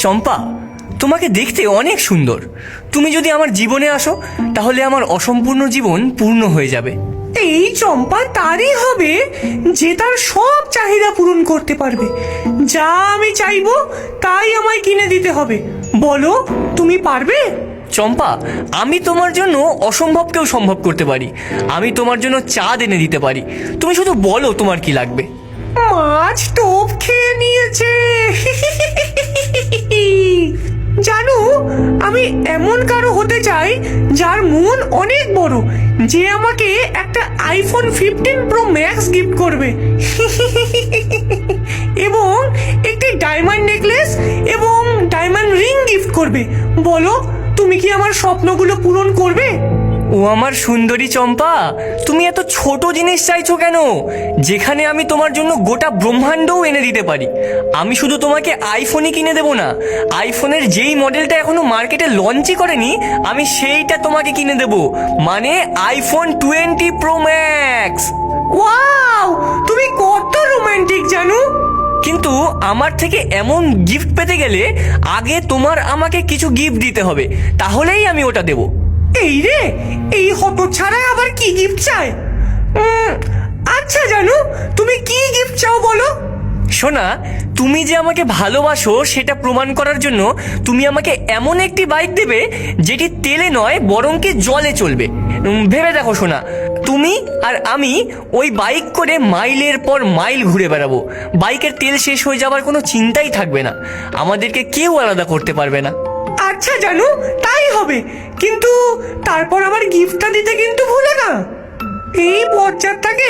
চম্পা, তোমাকে দেখতে অনেক সুন্দর। তুমি যদি আমার জীবনে আসো তাহলে আমার অসম্পূর্ণ জীবন পূর্ণ হয়ে যাবে। এই চম্পা তারই হবে যে তার সব চাহিদা পূরণ করতে পারবে। যা আমি চাইবো তাই আমায় কিনে দিতে হবে। বলো, তুমি পারবে? চম্পা, আমি তোমার জন্য অসম্ভবকেও সম্ভব করতে পারি। আমি তোমার জন্য চাঁদ এনে দিতে পারি। তুমি শুধু বলো তোমার কি লাগবে। মাছ টোপ খেয়ে নিয়েছে। জানো, আমি এমন কারো হতে চাই যার মন অনেক বড়, যে আমাকে একটা আইফোন 15 প্রো ম্যাক্স গিফট করবে এবং একটি ডায়মন্ড নেকলেস এবং ডায়মন্ড রিং গিফট করবে। বলো, তুমি কি আমার স্বপ্নগুলো পূরণ করবে? ও আমার সুন্দরী চম্পা, তুমি এত ছোট জিনিস চাইছো কেন, যেখানে আমি তোমার জন্য গোটা ব্রহ্মাণ্ডও এনে দিতে পারি। আমি শুধু তোমাকে আইফোনই কিনে দেবো না, আইফোনের যেই মডেলটা এখনো মার্কেটে লঞ্চই করেনি আমি সেইটা তোমাকে কিনে দেবো, মানে আইফোন 20 প্রো ম্যাক্স। ওয়াও, তুমি কত রোমান্টিক জানো। কিন্তু আমার থেকে এমন গিফট পেতে গেলে আগে তোমার আমাকে কিছু গিফট দিতে হবে, তাহলেই আমি ওটা দেবো। এই রে, এই হতচ্ছাড়া আবার কি গিফট চায়? আচ্ছা জানো, তুমি কি গিফট চাও বলো। শোনা, তুমি যে আমাকে ভালোবাসো সেটা প্রমাণ করার জন্য তুমি আমাকে এমন একটি বাইক দেবে যেটি তেলে নয় বরং কি জলে চলবে। ভেবে দেখো শোনা, তুমি আর আমি ওই বাইক করে মাইলের পর মাইল ঘুরে বেড়াবো। বাইকের তেল শেষ হয়ে যাবার কোনো চিন্তাই থাকবে না, আমাদেরকে কেউ আলাদা করতে পারবে না। আচ্ছা জানো, তাই হবে, কিন্তু তারপর আমার গিফটটা দিতে কিন্তু ভুলে না। এই বজ্জাতটাকে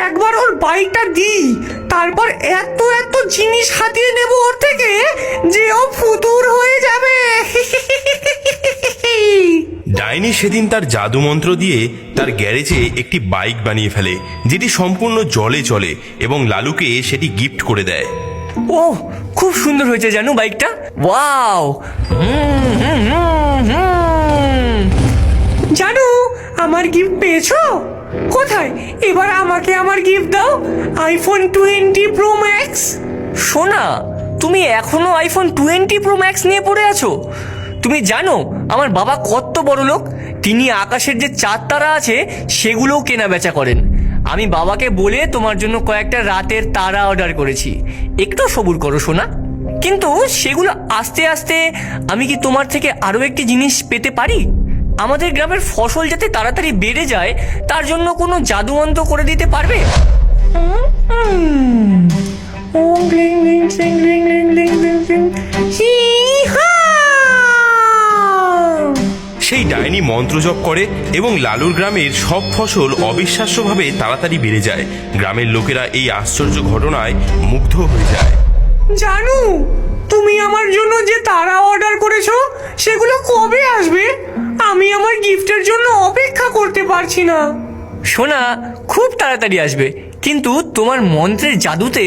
একবার ওর বাইকটা দিই, তারপর এত এত জিনিস হাতিয়ে নেব ওর থেকে যে ও ফুতুর হয়ে যাবে। ডাইনি সেদিন তার জাদু মন্ত্র দিয়ে তার গ্যারেজে একটি বাইক বানিয়ে ফেলে, যেটি সম্পূর্ণ জলে চলে, এবং লালুকে সেটি গিফট করে দেয়। ও খুব সুন্দর হয়েছে জানো বাইকটা। ওয়াও। জানো, আমার গিফট পেয়েছো? কোথায়? এবার আমাকে আমার গিফট দাও, আইফোন 20 প্রো ম্যাক্স। শোনা, তুমি এখনো আইফোন 20 প্রো ম্যাক্স নিয়ে পড়ে আছো? তুমি জানো আমার বাবা কত বড় লোক? তিনি আকাশের যে চাঁদ তারা আছে সেগুলোও কেনা বেচা করেন। আমি বাবাকে বলে তোমার জন্য কয়েকটা রাতের তারা অর্ডার করেছি, একটু সবুর করো শোনা। কিন্তু সেগুলো আস্তে আস্তে আমি কি তোমার থেকে আরো একটি জিনিস পেতে পারি? আমাদের গ্রামের ফসল যাতে তাড়াতাড়ি বেড়ে যায় তার জন্য কোনো জাদুমন্ত্র করে দিতে পারবে? সেই ডাইনি মন্ত্র জপ করে এবং লালুর গ্রামের সব ফসল অবিশ্বাস্যভাবে তাড়াতাড়ি বেড়ে যায়। গ্রামের লোকেরা এই আশ্চর্য ঘটনায় মুগ্ধ হয়ে যায়। জানু, তুমি আমার জন্য যে তারা অর্ডার করেছো সেগুলো কবে আসবে? আমি আমার গিফটের জন্য অপেক্ষা করতে পারছি না। শোনা, খুব তাড়াতাড়ি আসবে, কিন্তু তোমার মন্ত্রের জাদুতে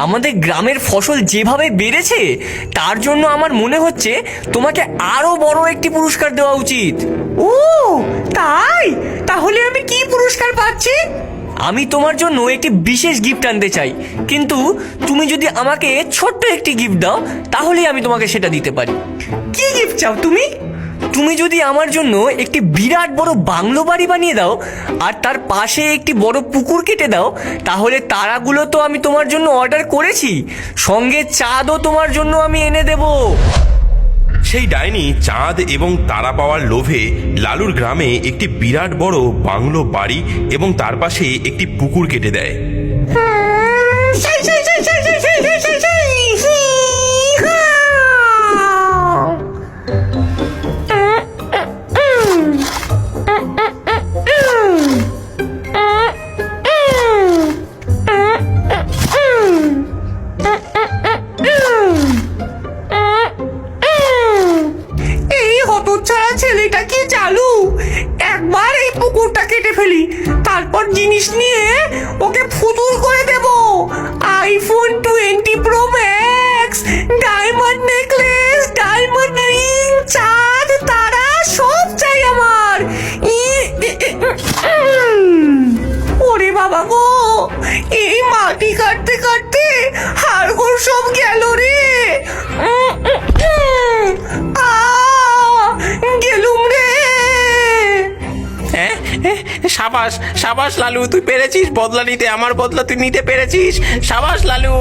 আমাদের গ্রামের ফসল যেভাবে বেড়েছে তার জন্য আমার মনে হচ্ছে তোমাকে আরো বড় একটি পুরস্কার দেওয়া উচিত। ও তাই? তাহলে আমি কি পুরস্কার পাচ্ছি? আমি তোমার জন্য একটি বিশেষ গিফট আনতে চাই, কিন্তু তুমি যদি আমাকে ছোট্ট একটি গিফট দাও তাহলেই আমি তোমাকে সেটা দিতে পারি। কি গিফট চাও তুমি? তুমি যদি আমার জন্য একটি বিরাট বড় বাংলো বাড়ি বানিয়ে দাও আর তার পাশে একটি বড় পুকুর কেটে দাও, তাহলে তারাগুলো তো আমি তোমার জন্য অর্ডার করেছি, সঙ্গে চাঁদও তোমার জন্য আমি এনে দেব। সেই ডাইনি চাঁদ এবং তারা পাওয়ার লোভে লালুর গ্রামে একটি বিরাট বড় বাংলো বাড়ি এবং তার পাশে একটি পুকুর কেটে দেয়। ছেলেটা কি চালু! একবার এই পুকুরটা কেটে ফেলি, তারপর জিনিস নিয়ে ওকে ফুতুর করে দেব। IPhone 20 Pro Max, diamond necklace, diamond ring, চাঁদ তারা সব চাই আমার। ওরে বাবা গো, এই মাটি কাটতে কাটতে হাড়গোড় সব গেল রে। সাবাস সাবাস লালু, তুই পেরেছিস বদলা নিতে, আমার বদলা তুই নিতে পেরেছিস। সাবাস লালু।